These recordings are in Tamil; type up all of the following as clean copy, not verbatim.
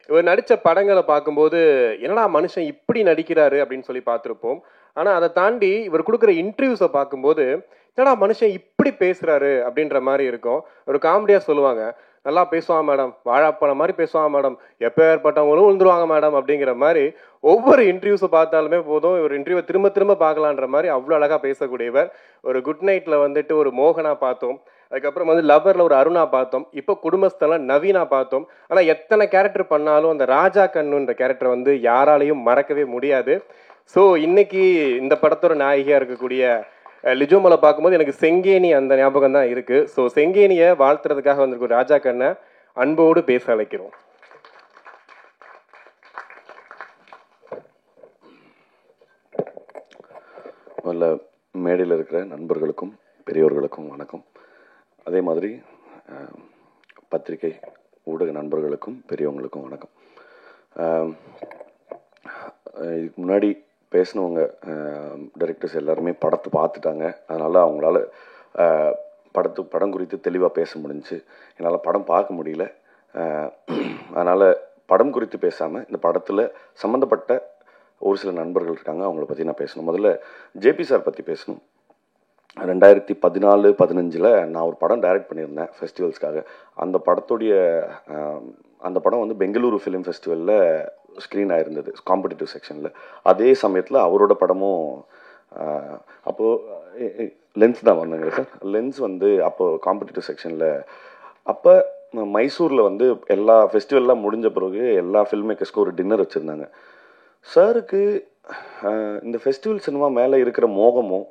இவர் நடித்த படங்களை பார்க்கும்போது என்னடா மனுஷன் இப்படி நடிக்கிறாரு அப்படின்னு சொல்லி பார்த்துருப்போம். ஆனால் அதை தாண்டி இவர் கொடுக்குற இன்டர்வியூஸை பார்க்கும்போது என்னடா மனுஷன் இப்படி பேசுகிறாரு அப்படின்ற மாதிரி இருக்கும். ஒரு காமெடியாக சொல்லுவாங்க, நல்லா பேசுவான் மேடம், வாழாப்பழம் மாதிரி பேசுவான் மேடம், எப்போ ஏற்பட்டவங்களும் விழுந்துருவாங்க மேடம் அப்படிங்கிற மாதிரி ஒவ்வொரு இன்டர்வியூஸை பார்த்தாலுமே போதும் இவர் இன்டர்வியூவை திரும்ப திரும்ப பார்க்கலான்ற மாதிரி அவ்வளோ அழகாக பேசக்கூடியவர். ஒரு குட் நைட்டில் வந்துட்டு ஒரு மோகனா பார்த்தோம், அதுக்கப்புறம் வந்து லவ்வரில் ஒரு அருணா பார்த்தோம், இப்போ குடும்பஸ்தெல்லாம் நவீனா பார்த்தோம். ஆனால் எத்தனை கேரக்டர் பண்ணாலும் அந்த ராஜா கண்ணுன்ற கேரக்டர் வந்து யாராலையும் மறக்கவே முடியாது. ஸோ இன்னைக்கு இந்த படத்தோட நாயகியாக இருக்கக்கூடிய லிஜோமலை பார்க்கும்போது எனக்கு செங்கேனி அந்த ஞாபகம் தான் இருக்குது. ஸோ செங்கேனியை வாழ்த்துறதுக்காக வந்திருக்கும் ராஜா கண்ணை அன்போடு பேச அழைக்கிறோம். முதல்ல மேடையில் இருக்கிற நண்பர்களுக்கும் பெரியவர்களுக்கும் வணக்கம். அதே மாதிரி பத்திரிகை ஊடக நண்பர்களுக்கும் பெரியவங்களுக்கும் வணக்கம். இதுக்கு முன்னாடி பேசினவங்க டைரக்டர்ஸ் எல்லாருமே படத்தை பார்த்துட்டாங்க. அதனால் அவங்களால படம் குறித்து தெளிவாக பேச முடிஞ்சுச்சு. என்னால் படம் பார்க்க முடியல. அதனால் படம் குறித்து பேசாமல் இந்த படத்தில் சம்மந்தப்பட்ட ஒரு சில நண்பர்கள் இருக்காங்க, அவங்கள பற்றி நான் பேசணும். முதல்ல ஜேபி சார் பற்றி பேசணும். 2014-15 நான் ஒரு படம் டைரக்ட் பண்ணியிருந்தேன் ஃபெஸ்டிவல்ஸ்க்காக. அந்த படம் வந்து பெங்களூரு ஃபிலிம் ஃபெஸ்டிவலில் ஸ்க்ரீன் ஆகிருந்தது காம்படிட்டிவ் செக்ஷனில். அதே சமயத்தில் அவரோட படமும் அப்போது லென்ஸ் தான் வந்தாங்க சார். லென்ஸ் வந்து அப்போது காம்படிட்டிவ் செக்ஷனில். அப்போ மைசூரில் வந்து எல்லா ஃபெஸ்டிவல்லாம் முடிஞ்ச பிறகு எல்லா ஃபில்ம் மேக்கர்ஸ்க்கும் ஒரு டின்னர் வச்சுருந்தாங்க. சாருக்கு இந்த ஃபெஸ்டிவல் சினிமா மேலே இருக்கிற மோகமும்,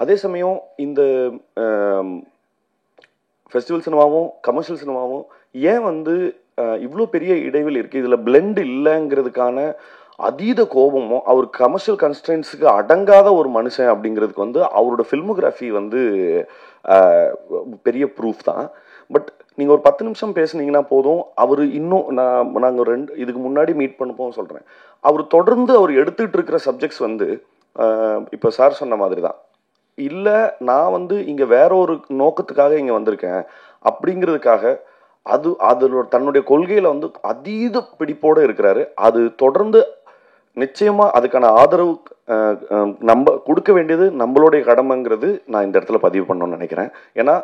அதே சமயம் இந்த ஃபெஸ்டிவல் சினிமாவும் கமர்ஷியல் சினிமாவும் ஏன் வந்து இவ்வளோ பெரிய இடைவெளி இருக்குது, இதில் பிளெண்ட் இல்லைங்கிறதுக்கான அதீத கோபமும், அவர் கமர்ஷியல் கன்ஸ்ட்ரெயின்ஸுக்கு அடங்காத ஒரு மனுஷன் அப்படிங்கிறதுக்கு வந்து அவரோட ஃபில்மோகிராஃபி வந்து பெரிய ப்ரூஃப் தான். பட் நீங்கள் ஒரு 10 நிமிஷம் பேசுனீங்கன்னா போதும், அவர் இன்னும் நாங்கள் இதுக்கு முன்னாடி மீட் பண்ணப்போ சொல்கிறேன், அவர் தொடர்ந்து அவர் எடுத்துகிட்டு இருக்கிற சப்ஜெக்ட்ஸ் வந்து இப்போ சார் சொன்ன மாதிரி தான். இல்லை நான் வந்து இங்கே வேற ஒரு நோக்கத்துக்காக இங்கே வந்திருக்கேன் அப்படிங்கிறதுக்காக அதோட தன்னுடைய கொள்கையில் வந்து அதீத பிடிப்போடு இருக்கிறாரு. அது தொடர்ந்து நிச்சயமாக அதுக்கான ஆதரவு நம்ம கொடுக்க வேண்டியது நம்மளுடைய கடமைங்கிறது நான் இந்த இடத்துல பதிவு பண்ணணும்னு நினைக்கிறேன். ஏன்னா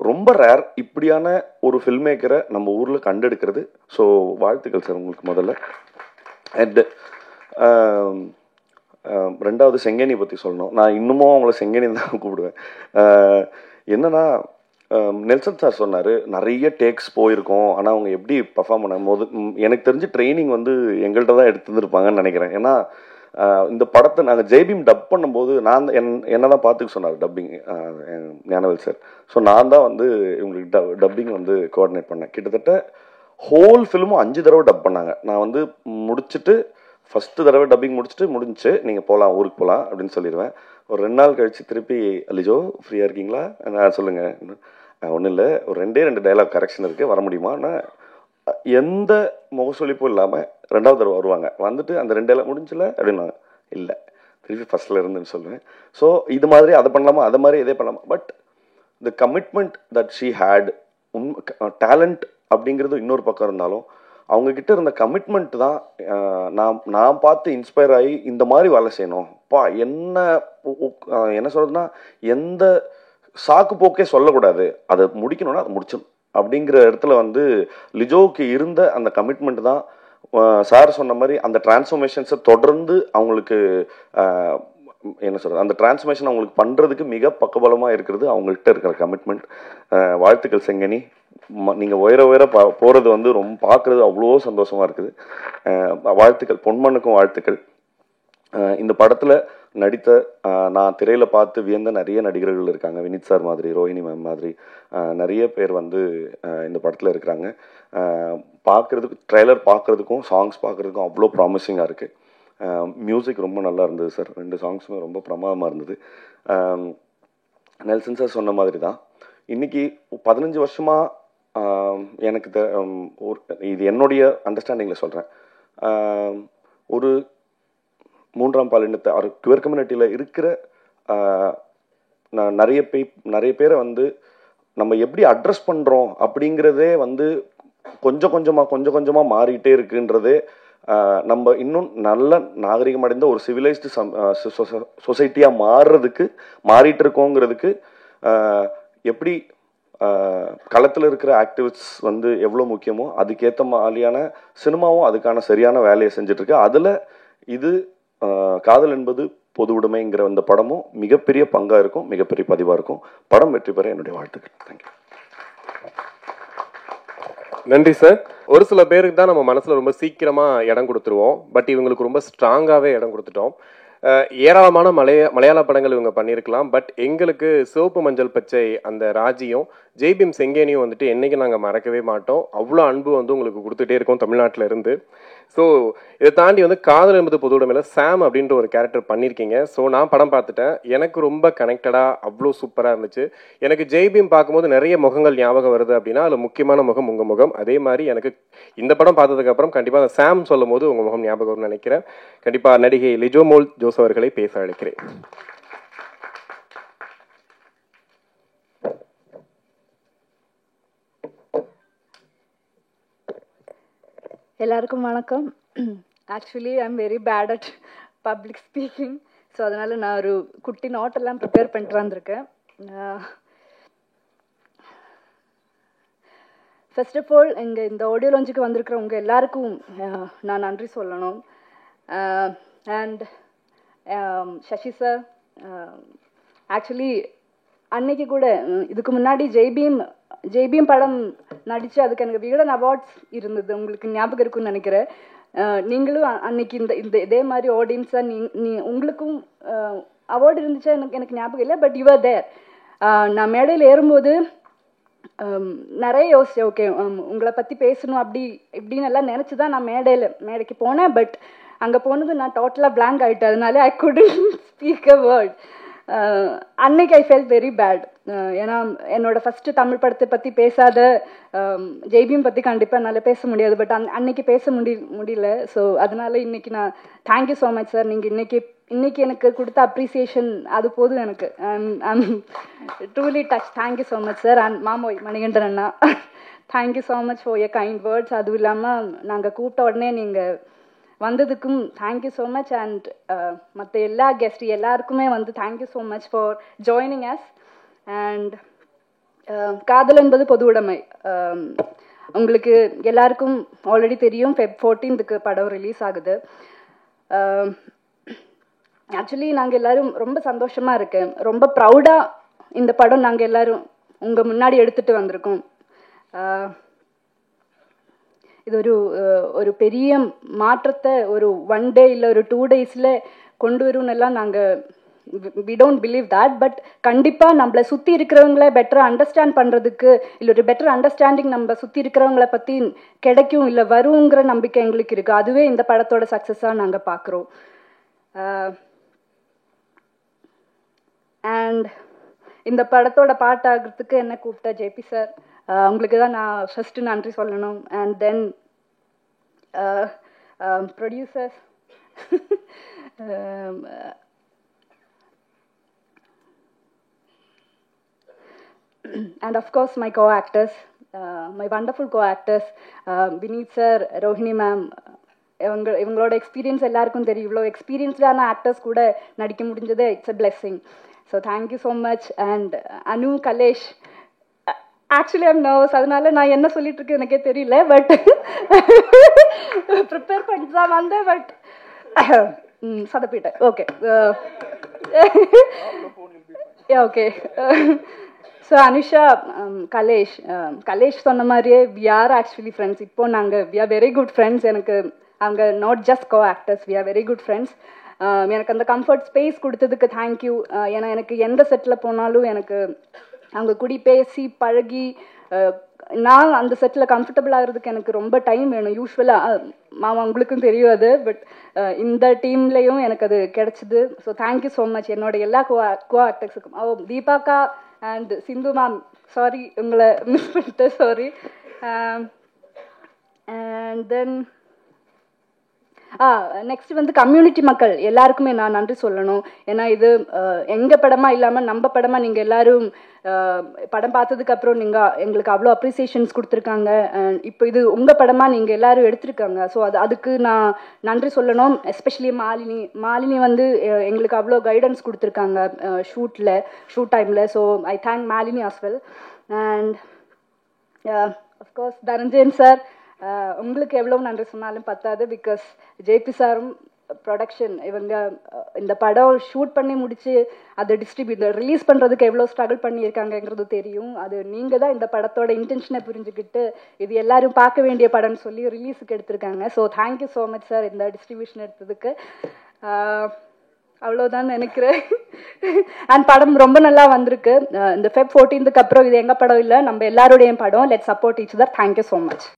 ரொம்ப ரேர் இப்படியான ஒரு ஃபில்ம் மேக்கரை நம்ம ஊரில் கண்டெடுக்கிறது. ஸோ வாழ்த்துக்கள் சார் உங்களுக்கு முதல்ல. அண்ட் ரெண்டாவது செங்கேனி பற்றி சொல்லணும். நான் இன்னமும் அவங்கள செங்கேனி தான் கூப்பிடுவேன். என்னன்னா நெல்சன் சார் சொன்னார் நிறைய டேக்ஸ் போயிருக்கோம், ஆனால் அவங்க எப்படி பர்ஃபார்ம் பண்ணும்போது எனக்கு தெரிஞ்சு ட்ரைனிங் வந்து எங்கள்கிட்ட தான் எடுத்துருந்துருப்பாங்கன்னு நினைக்கிறேன். ஏன்னா இந்த படத்தை நாங்கள் ஜெய்பீம் டப் பண்ணும்போது நான் என்ன தான் பார்த்துக்க சொன்னார் டப்பிங் ஞானவேல் சார். ஸோ நான் தான் வந்து இவங்களுக்கு டப்பிங் வந்து கோஆர்டினேட் பண்ணேன். கிட்டத்தட்ட ஹோல் ஃபிலிமும் 5 தடவை டப் பண்ணாங்க. நான் வந்து முடிச்சுட்டு ஃபஸ்ட்டு தடவை டப்பிங் முடிஞ்சிச்சு, நீங்கள் போகலாம், ஊருக்கு போகலாம் அப்படின்னு சொல்லிடுவேன். ஒரு 2 நாள் கழித்து திருப்பி லிஜோ ஃப்ரீயாக இருக்கீங்களா, நான் சொல்லுங்கள், ஒன்றும் இல்லை, ஒரு 2 டைலாக் கரெக்ஷன் இருக்குது, வர முடியுமா? நான் எந்த முகசொலிப்பும் இல்லாமல் 2வது தடவை வருவாங்க. வந்துட்டு அந்த 2 டைலாக் முடிஞ்சில்ல அப்படின்னாங்க. இல்லை, திருப்பி ஃபஸ்ட்டில் இருந்துன்னு சொல்லுவேன். ஸோ இது மாதிரி அதை பண்ணலாமா, அதை மாதிரி இதே பண்ணலாமா. But the commitment that she had, talent அப்படிங்கிறது இன்னொரு பக்கம் இருந்தாலும் அவங்கக்கிட்ட இருந்த கமிட்மெண்ட் தான் நான் பார்த்து இன்ஸ்பயர் ஆகி இந்த மாதிரி வேலை செய்யணும். என்ன சொல்கிறதுனா, எந்த சாக்கு போக்கே சொல்லக்கூடாது, அதை முடிக்கணும்னா அதை முடிச்சிடும் அப்படிங்கிற இடத்துல வந்து லிஜோவுக்கு இருந்த அந்த கமிட்மெண்ட் தான் சார் சொன்ன மாதிரி அந்த டிரான்ஸ்ஃபர்மேஷன்ஸை தொடர்ந்து அவங்களுக்கு என்ன சொல்கிறது, அந்த டிரான்ஸ்ஃபர்மேஷன் அவங்களுக்கு பண்ணுறதுக்கு மிக பக்கபலமாக இருக்கிறது அவங்கள்ட்ட இருக்கிற கமிட்மெண்ட். வாழ்த்துக்கள் செங்கனி, நீங்கள் உயர போகிறது வந்து ரொம்ப பார்க்குறது அவ்வளோ சந்தோஷமாக இருக்குது. வாழ்த்துக்கள், பொன்மனுக்கும் வாழ்த்துக்கள். இந்த படத்தில் நடித்த நான் திரையில் பார்த்து வியந்த நிறைய நடிகர்கள் இருக்காங்க. வினித் சார் மாதிரி, ரோஹிணி மேம் மாதிரி நிறைய பேர் வந்து இந்த படத்தில் இருக்கிறாங்க. பார்க்குறதுக்கு ட்ரெய்லர் பார்க்குறதுக்கும் சாங்ஸ் பார்க்குறதுக்கும் அவ்வளோ ப்ராமிசிங்காக இருக்குது. மியூசிக் ரொம்ப நல்லா இருந்தது சார், 2 சாங்ஸுமே ரொம்ப பிரமாதமாக இருந்தது. நெல்சன் சார் சொன்ன மாதிரி தான் இன்றைக்கி 15 வருஷமாக எனக்கு இது என்னுடைய அண்டர்ஸ்டாண்டிங்கில் சொல்கிறேன், ஒரு 3ஆம் பாலினத்தை குயர் கம்யூனிட்டியில் இருக்கிற நிறைய பேரை வந்து நம்ம எப்படி அட்ரஸ் பண்ணுறோம் அப்படிங்கிறதே வந்து கொஞ்சம் கொஞ்சமாக மாறிட்டே இருக்குன்றது நம்ம இன்னும் நல்ல நாகரிகம் அடைந்த ஒரு சிவிலைஸ்டு சொசைட்டியாக மாறிட்டு இருக்கோங்கிறதுக்கு எப்படி களத்தில் இருக்கிற ஆக்டிவிஸ்ட்ஸ் வந்து எவ்வளோ முக்கியமோ அதுக்கேற்ற மாதிரியான சினிமாவும் அதுக்கான சரியான வேலையை செஞ்சிட்ருக்கு. அதில் இது காதல் என்பது பொது உடைமைங்கிற அந்த படமும் மிகப்பெரிய பங்காக இருக்கும், மிகப்பெரிய பதிவாக இருக்கும். படம் வெற்றி பெற என்னுடைய வாழ்த்துக்கள். தேங்க்யூ. நன்றி சார். ஒரு சில பேருக்கு தான் நம்ம மனசில் ரொம்ப சீக்கிரமாக இடம் கொடுத்துருவோம். பட் இவங்களுக்கு ரொம்ப ஸ்ட்ராங்காகவே இடம் கொடுத்துட்டோம். ஏராளமான மலையாள படங்கள் இவங்க பண்ணியிருக்கலாம். பட் எங்களுக்கு சிவப்பு மஞ்சள் பச்சை அந்த ராஜியும் ஜெய்பீம் செங்கேனியும் வந்துட்டு என்றைக்கு நாங்கள் மறக்கவே மாட்டோம். அவ்வளோ அன்பு வந்து உங்களுக்கு கொடுத்துட்டே இருக்கோம் தமிழ்நாட்டில் இருந்து. ஸோ இதை தாண்டி வந்து காதல் என்பது பொது உடைமையில சாம் அப்படின்ற ஒரு கேரக்டர் பண்ணியிருக்கீங்க. ஸோ நான் படம் பார்த்துட்டேன். எனக்கு ரொம்ப கனெக்டடாக அவ்வளோ சூப்பராக இருந்துச்சு. எனக்கு ஜெய்பீம் பார்க்கும்போது நிறைய முகங்கள் ஞாபகம் வருது அப்படின்னா அதில் முக்கியமான முகம் உங்கள் முகம். அதே மாதிரி எனக்கு இந்த படம் பார்த்ததுக்கப்புறம் கண்டிப்பாக அந்த சாம் சொல்லும் போது உங்கள் முகம் ஞாபகம் வரும்னு நினைக்கிறேன். கண்டிப்பாக நடிகை லிஜோமோல் ஜோஸ் அவர்களை பேச அழைக்கிறேன். எல்லாருக்கும் வணக்கம். Actually I am very bad at public speaking. So அதனால் நான் ஒரு குட்டி நோட்டெல்லாம் ப்ரிப்பேர் பண்ணிட்டு வந்திருக்கேன். ஃபர்ஸ்ட் ஆஃப் ஆல் இந்த ஆடியோ லான்ச்சுக்கு வந்திருக்கிறவங்க எல்லாருக்கும் நான் நன்றி சொல்லணும். அண்ட் சசி சார், ஆக்சுவலி அன்னைக்கு கூட இதுக்கு முன்னாடி ஜெய்பீம் படம் நடித்து அதுக்கு எனக்கு விகடன் அவார்ட்ஸ் இருந்தது, உங்களுக்கு ஞாபகம் இருக்குன்னு நினைக்கிறேன். நீங்களும் அன்னைக்கு இந்த இதே மாதிரி ஆடியன்ஸாக உங்களுக்கும் அவார்டு இருந்துச்சா எனக்கு ஞாபகம் இல்லை. But you are there. நான் மேடையில் ஏறும்போது நிறைய யோசிச்சேன். ஓகே, உங்களை பற்றி பேசணும் அப்படி இப்படின்னு எல்லாம் நினச்சி தான் நான் மேடைக்கு போனேன். பட் அங்கே போனது நான் டோட்டலாக பிளாங்க் ஆகிட்டேன். அதனால ஐ குடன்ட் ஸ்பீக் அ வேர்ட். அன்னைக்கு ஐ ஃபெல்ட் வெரி பேட். ஏன்னா என்னோட ஃபஸ்ட்டு தமிழ் படத்தை பற்றி பேசாத ஜெய்பீம் பற்றி கண்டிப்பாக என்னால் பேச முடியாது. பட் அன்னைக்கு பேச முடியல. ஸோ அதனால இன்னைக்கு நான் தேங்க்யூ ஸோ மச் சார். நீங்கள் இன்னைக்கு எனக்கு கொடுத்த அப்ரிசியேஷன் அது போதும் எனக்கு. I'm truly touch. Thank you so much sir. And மாமோய் மணிகண்டன் அண்ணா, thank you so much for your kind words. அதுவும் இல்லாமல் நாங்கள் கூப்பிட்ட உடனே நீங்கள் வந்ததுக்கும் தேங்க்யூ ஸோ மச். அண்ட் மற்ற எல்லா கெஸ்ட் எல்லாருக்குமே வந்து thank you so much for joining us. And காதல் என்பது பொது உடைமை. உங்களுக்கு எல்லாருக்கும் ஆல்ரெடி தெரியும், Feb 14th படம் ரிலீஸ் ஆகுது. ஆக்சுவலி நாங்கள் எல்லோரும் ரொம்ப சந்தோஷமாக இருக்கேன். ரொம்ப ப்ரௌடாக இந்த படம் நாங்கள் எல்லோரும் உங்கள் முன்னாடி எடுத்துகிட்டு வந்திருக்கோம். இது ஒரு பெரிய மாற்றத்தை ஒரு 1 day இல்லை ஒரு 2 days கொண்டு வரும்னெல்லாம் நாங்கள் we don't believe that. But கண்டிப்பாக நம்மளை சுற்றி இருக்கிறவங்கள பெட்டர் அண்டர்ஸ்டாண்ட் பண்ணுறதுக்கு இல்லை ஒரு பெட்டர் அண்டர்ஸ்டாண்டிங் நம்ம சுற்றி இருக்கிறவங்கள பற்றி கிடைக்கும் இல்லை வருங்கிற நம்பிக்கை எங்களுக்கு இருக்குது. அதுவே இந்த படத்தோட சக்ஸஸாக நாங்கள் பார்க்குறோம். அண்ட் இந்த படத்தோட பாட்டாகிறதுக்கு என்ன கூப்பிட்ட ஜேபி சார், உங்களுக்கு தான் நான் ஃபஸ்ட்டு நன்றி சொல்லணும். And then producers, and of course my co-actors, my wonderful co-actors, Vineet sir, Rohini ma'am. இவங்களோட எக்ஸ்பீரியன்ஸ் எல்லாருக்கும் தெரியும். இவ்வளோ எக்ஸ்பீரியன்ஸ்டான ஆக்டர்ஸ் கூட நடிக்க முடிஞ்சது it's a blessing. So thank you so much. And Anu, Kalesh, actually I'm nervous. அதனால நான் என்ன சொல்லிட்டு இருக்கேன் எனக்கே தெரியல. பட் ப்ரிப்பேர் பண்ணிட்டு தான் வந்தேன். பட் சதப்பிட்டேன். Okay okay. So Anusha, Kalesh சொன்ன மாதிரியே வி ஆர் ஆக்சுவலி ஃப்ரெண்ட்ஸ். இப்போ we are very good friends. எனக்கு அவங்க not just co actors, we are very good friends. எனக்கு அந்த கம்ஃபர்ட் ஸ்பேஸ் கொடுத்ததுக்கு தேங்க்யூ. ஏன்னா எனக்கு எந்த செட்டில் போனாலும் எனக்கு அவங்க கூடி பேசி பழகி நான் அந்த செட்டில் கம்ஃபர்டபுள் ஆகிறதுக்கு எனக்கு ரொம்ப டைம் வேணும். யூஸ்வலாக மாமா உங்களுக்கும் தெரியும் அது. பட் இந்த டீம்லேயும் எனக்கு அது கிடச்சிது. ஸோ தேங்க்யூ ஸோ மச் என்னோட எல்லா கோ ஆக்டர்ஸுக்கும். தீபாக்கா அண்ட் சிந்து மேம், சாரி உங்களை மிஸ் பண்ணிட்டேன், சாரி. அண்ட் தென் நெக்ஸ்ட் வந்து கம்யூனிட்டி மக்கள் எல்லாருக்குமே நான் நன்றி சொல்லணும். ஏன்னா இது எங்கள் படமாக இல்லாமல் நம்ம படமாக நீங்கள் எல்லாரும் படம் பார்த்ததுக்கப்புறம் நீங்கள் எங்களுக்கு அவ்வளோ அப்ரிசியேஷன்ஸ் கொடுத்துருக்காங்க. இப்போ இது உங்கள் படமாக நீங்கள் எல்லாரும் எடுத்திருக்காங்க. ஸோ அதுக்கு நான் நன்றி சொல்லணும். எஸ்பெஷலி மாலினி வந்து எங்களுக்கு அவ்வளோ கைடன்ஸ் கொடுத்துருக்காங்க ஷூட் டைமில். So I thank Malini as well. And of course Dhananjayan sir, உங்களுக்கு எவ்வளோ நன்றி சொன்னாலும் பத்தாது. பிகாஸ் ஜேபி சாரும் ப்ரொடக்ஷன் இவங்க இந்த படம் ஷூட் பண்ணி முடிச்சு அதை ரிலீஸ் பண்ணுறதுக்கு எவ்வளோ ஸ்ட்ரகிள் பண்ணியிருக்காங்கங்கிறது தெரியும். அது நீங்கள் தான் இந்த படத்தோட இன்டென்ஷனை புரிஞ்சுக்கிட்டு இது எல்லாரும் பார்க்க வேண்டிய படம்னு சொல்லி ரிலீஸுக்கு எடுத்திருக்காங்க. So thank you so much sir இந்த டிஸ்ட்ரிபியூஷன் எடுத்ததுக்கு. அவ்வளோதான் நினைக்கிறேன். அண்ட் படம் ரொம்ப நல்லா வந்திருக்கு. இந்த Feb 14க்கு அப்புறம் இது எங்கள் படம் இல்லை, நம்ம எல்லாருடைய படம். Let's support each other. Thank you so much.